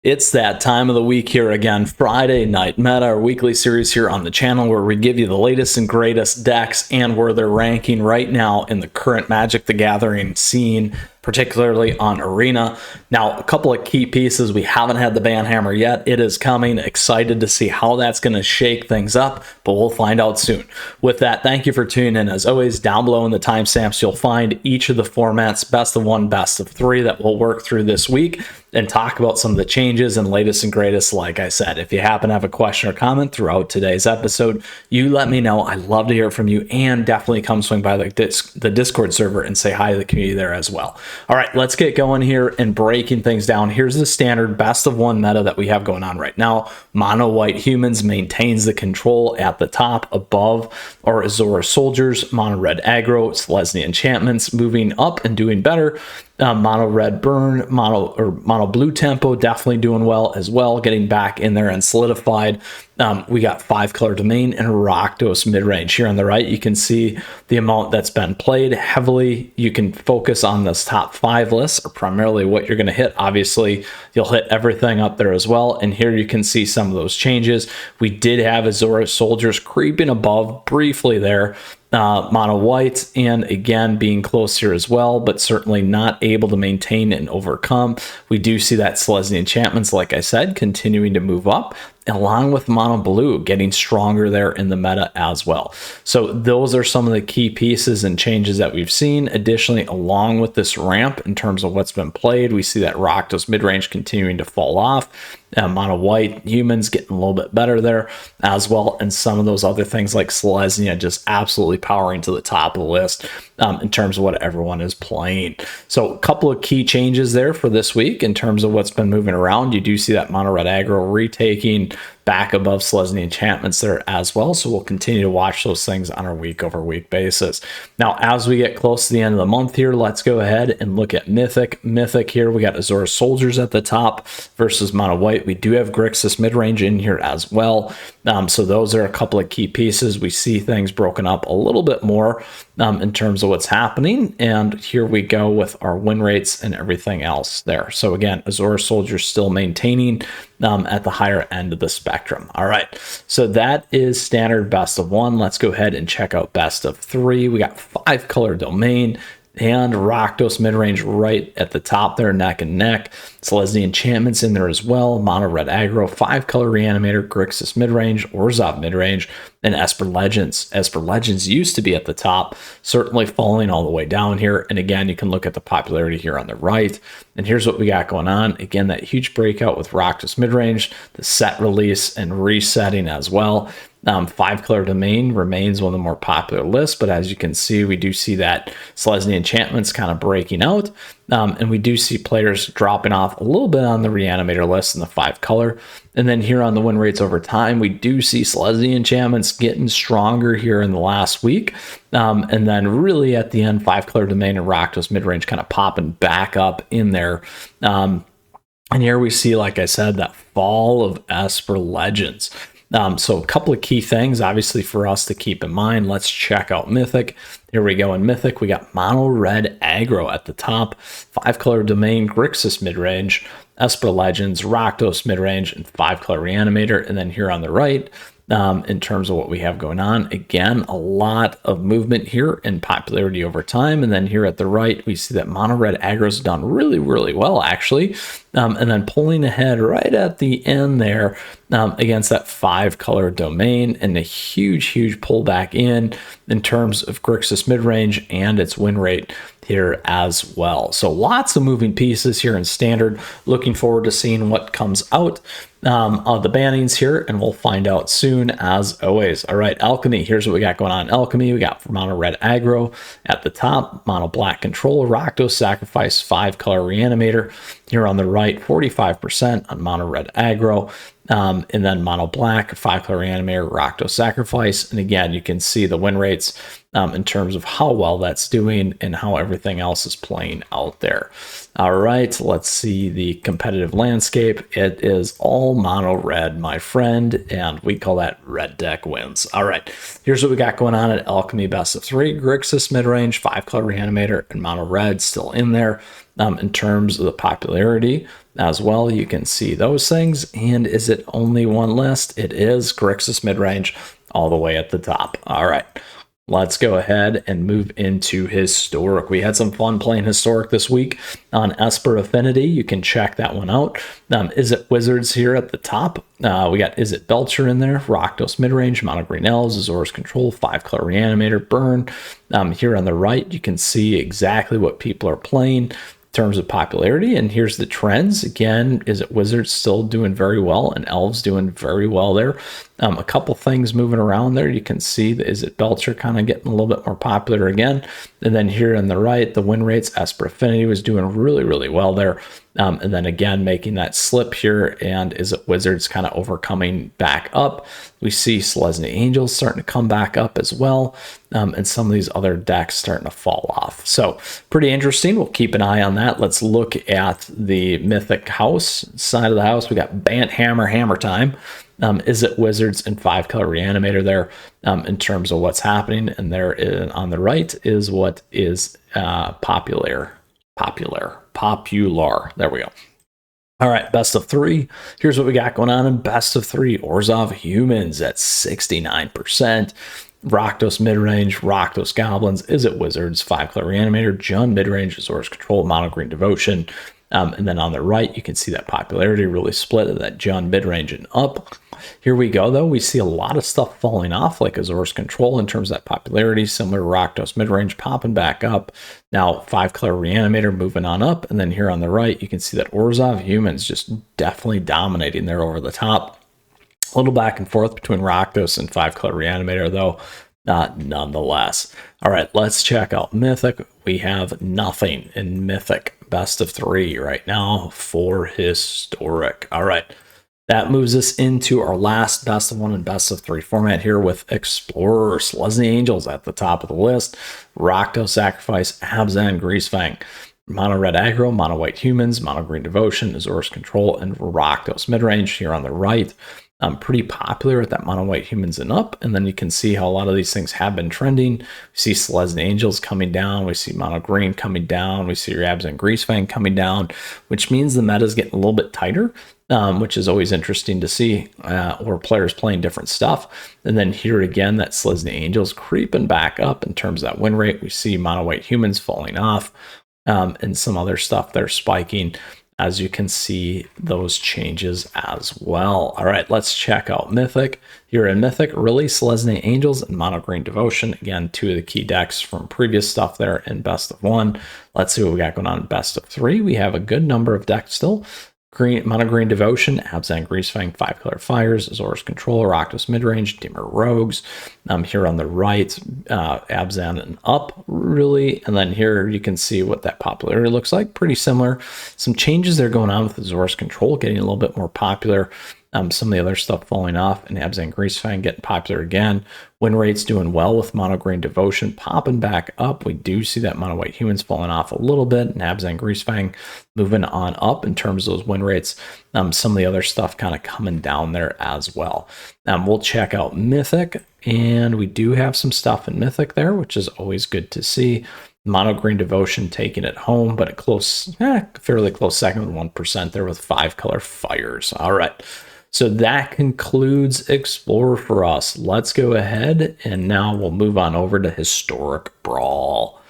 It's that time of the week here again, Friday Night Meta, our weekly series here on the channel where we give you the latest and greatest decks and where they're ranking right now in the current Magic the Gathering scene, particularly on Arena. Now, a couple of key pieces. We haven't had the Banhammer yet. It is coming. Excited to see how that's going to shake things up, but we'll find out soon. With that, thank you for tuning in. As always, down below in the timestamps, you'll find each of the formats, best of one, best of three, that we'll work through this week and talk about some of the changes and latest and greatest. Like I said, if you happen to have a question or comment throughout today's episode, you let me know. I'd love to hear from you, and definitely come swing by the Discord server and say hi to the community there as well. All right, let's get going here and breaking things down. Here's the standard best of one meta that we have going on right now. Mono white humans maintains the control at the top. Above are Azora soldiers. Mono red aggro, Selesnya enchantments moving up and doing better. Mono red burn, mono blue tempo definitely doing well as well, getting back in there and solidified. We got 5-color domain and Rakdos mid-range. Here on the right, you can see the amount that's been played heavily. You can focus on this top 5 list, or primarily what you're going to hit. Obviously, you'll hit everything up there as well. And here you can see some of those changes. We did have Azora soldiers creeping above briefly there. Mono white, and again being close here as well, but certainly not able to maintain and overcome. We do see that Selesnya enchantments, like I said, continuing to move up, along with mono blue getting stronger there in the meta as well. So those are some of the key pieces and changes that we've seen. Additionally, along with this ramp in terms of what's been played, we see that Rakdos mid-range continuing to fall off. Mono white humans getting a little bit better there as well, and some of those other things like Selesnya just absolutely powering to the top of the list in terms of what everyone is playing. So a couple of key changes there for this week in terms of what's been moving around. You do see that mono red aggro retaking back above Selesnya enchantments there as well. So we'll continue to watch those things on a week-over-week basis. Now, as we get close to the end of the month here, let's go ahead and look at Mythic. Mythic here, we got Azora soldiers at the top versus mono white. We do have Grixis mid-range in here as well. So those are a couple of key pieces. We see things broken up a little bit more in terms of what's happening. And here we go with our win rates and everything else there. So again, Azora soldiers still maintaining at the higher end of the spectrum. All right, so that is standard best of one. Let's go ahead and check out best of three. We got 5-color domain and Rakdos mid-range right at the top there, neck and neck. Selesnya enchantments in there as well. Mono red aggro, 5-color reanimator, Grixis mid-range, Orzhov mid-range, and Esper Legends. Esper Legends used to be at the top, certainly falling all the way down here. And again, you can look at the popularity here on the right. And here's what we got going on. Again, that huge breakout with Rakdos mid-range, the set release and resetting as well. 5-color domain remains one of the more popular lists, but as you can see, we do see that Selesnya enchantments kind of breaking out, and we do see players dropping off a little bit on the reanimator list in the 5-color. And then here on the win rates over time, we do see Selesnya enchantments getting stronger here in the last week, and then really at the end, 5-color domain and Rakdos mid-range kind of popping back up in there. And here we see, like I said, that fall of Esper Legends. So a couple of key things, obviously, for us to keep in mind. Let's check out Mythic. Here we go in Mythic. We got mono red aggro at the top, 5-color domain, Grixis mid-range, Esper Legends, Rakdos mid-range, and 5-color reanimator. And then here on the right, in terms of what we have going on, again, a lot of movement here in popularity over time. And then here at the right, we see that mono red aggro's done really, really well, actually. And then pulling ahead right at the end there against that 5-color domain, and a huge pullback in terms of Grixis mid-range and its win rate here as well. So lots of moving pieces here in standard. Looking forward to seeing what comes out of the bannings here, and we'll find out soon as always. All right, Alchemy, here's what we got going on. Alchemy, we got mono red aggro at the top, mono black control, Rakdos sacrifice, 5-color reanimator. Here on the right, 45% on mono red aggro. And then mono black, 5-color reanimator, Rakdos sacrifice. And again, you can see the win rates in terms of how well that's doing and how everything else is playing out there. All right, let's see the competitive landscape. It is all mono red, my friend, and we call that red deck wins. All right, here's what we got going on at Alchemy best of 3. Grixis mid-range, 5-color reanimator, and mono red still in there. In terms of the popularity as well, you can see those things. And is it only one list? It is Grixis mid-range all the way at the top. All right, let's go ahead and move into Historic. We had some fun playing Historic this week on Esper Affinity. You can check that one out. Is it Wizards here at the top? We got Is It Belcher in there, Rakdos midrange, Mono Green Elves, Azor's Control, 5-color Reanimator, Burn. Here on the right, you can see exactly what people are playing in terms of popularity, and here's the trends. Again, Is It Wizards still doing very well, and Elves doing very well there. A couple things moving around there. You can see the Is It Belcher kind of getting a little bit more popular again. And then here on the right, the win rates, Esper Affinity was doing really, really well there. And then again, making that slip here, and Is It Wizards kind of overcoming back up. We see Selesnya Angels starting to come back up as well, and some of these other decks starting to fall off. So pretty interesting. We'll keep an eye on that. Let's look at the Mythic House side of the house. We got Bant Hammer Time. Is It Wizards and 5-color Reanimator there in terms of what's happening. And there on the right is what is popular. There we go. All right, best of 3. Here's what we got going on in best of 3. Orzhov Humans at 69%. Rakdos midrange, Rakdos Goblins, Is It Wizards, 5-color Reanimator, Jund midrange, Azor's Control, Mono Green Devotion. And then on the right, you can see that popularity really split at that Jund midrange and up. Here we go, though. We see a lot of stuff falling off, like Azor's Control in terms of that popularity, similar to Rakdos midrange popping back up. Now, 5-color Reanimator moving on up. And then here on the right, you can see that Orzhov Humans just definitely dominating there over the top. A little back and forth between Rakdos and 5-color Reanimator, though, nonetheless. All right, let's check out Mythic. We have nothing in Mythic best of 3 right now for Historic. All right, that moves us into our last best of 1 and best of 3 format here with Explorer. Selesnya Angels at the top of the list. Rakdos Sacrifice, Abzan, Greasefang. Mono red aggro, mono white humans, mono green devotion, Azor's Control, and Rakdos midrange here on the right. Pretty popular at that mono white humans and up. And then you can see how a lot of these things have been trending. We see Selesnya Angels coming down. We see mono green coming down. We see your Abzan Greasefang coming down, which means the meta is getting a little bit tighter, which is always interesting to see, or players playing different stuff. And then here again, that Selesnya Angels creeping back up in terms of that win rate. We see mono white humans falling off, and some other stuff they're spiking. As you can see, those changes as well. All right, let's check out Mythic. Here in Mythic, really Selesnya Angels and Mono Green Devotion. Again, 2 of the key decks from previous stuff there in best of 1. Let's see what we got going on in best of 3. We have a good number of decks still. Mono Green Devotion, Abzan Greasefang, 5-color Fires, Azor's Control, Rakdos midrange, Dimmer Rogues. Here on the right, Abzan and up, really. And then here you can see what that popularity looks like. Pretty similar. Some changes there going on with Azor's Control, getting a little bit more popular. Some of the other stuff falling off, and Abzan Greasefang getting popular again. Win rates doing well with Mono Green Devotion popping back up. We do see that Mono White Humans falling off a little bit, and Abzan Greasefang moving on up in terms of those win rates. Some of the other stuff kind of coming down there as well. We'll check out Mythic, and we do have some stuff in Mythic there, which is always good to see. Mono Green Devotion taking it home, but a fairly close second with 1% there with 5-color Fires. All right. So that concludes Explorer for us. Let's go ahead, and now we'll move on over to Historic Brawl.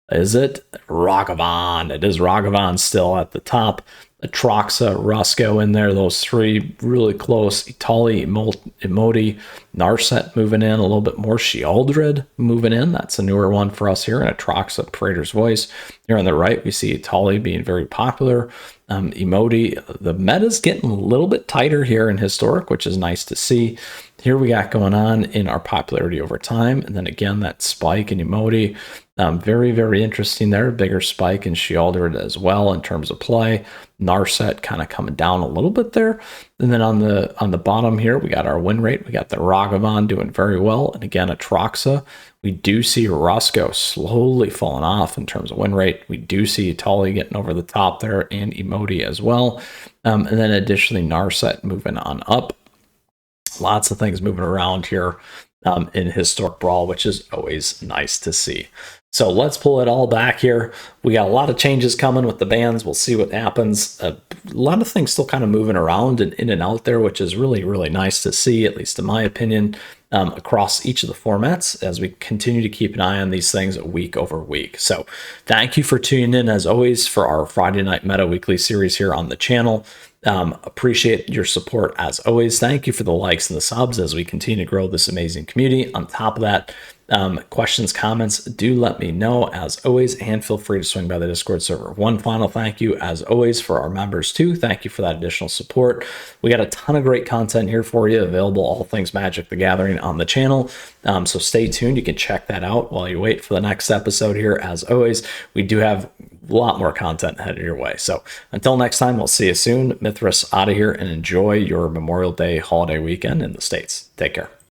Is it Ragavan? It is Ragavan still at the top. Atraxa, Rusko in there, those 3 really close. Itali, Emoti, Narset moving in a little bit more. Sheoldred moving in. That's a newer one for us here. And Atraxa, Praetor's Voice. Here on the right, we see Itali being very popular. Emoti, the meta's getting a little bit tighter here in Historic, which is nice to see. Here we got going on in our popularity over time. And then again, that spike in Emoti. Very, very interesting there. Bigger spike in Sheoldred as well in terms of play. Narset kind of coming down a little bit there. And then on the bottom here, we got our win rate. We got the Ragavan doing very well. And again, Atraxa. We do see Roscoe slowly falling off in terms of win rate. We do see Tully getting over the top there and Emoti as well. And then additionally, Narset moving on up. Lots of things moving around here in Historic Brawl, which is always nice to see. So let's pull it all back here. We got a lot of changes coming with the bans. We'll see what happens. A lot of things still kind of moving around and in and out there, which is really, really nice to see, at least in my opinion, across each of the formats as we continue to keep an eye on these things week over week. So thank you for tuning in, as always, for our Friday Night Meta weekly series here on the channel. Appreciate your support as always. Thank you for the likes and the subs as we continue to grow this amazing community. On top of that, questions, comments, do let me know as always, and feel free to swing by the Discord server. One final thank you as always for our members too. Thank you for that additional support. We got a ton of great content here for you, available all things Magic the Gathering on the channel. So stay tuned. You can check that out while you wait for the next episode here. As always, we do have a lot more content headed your way. So until next time, we'll see you soon. Mythras out of here, and enjoy your Memorial Day holiday weekend in the States. Take care.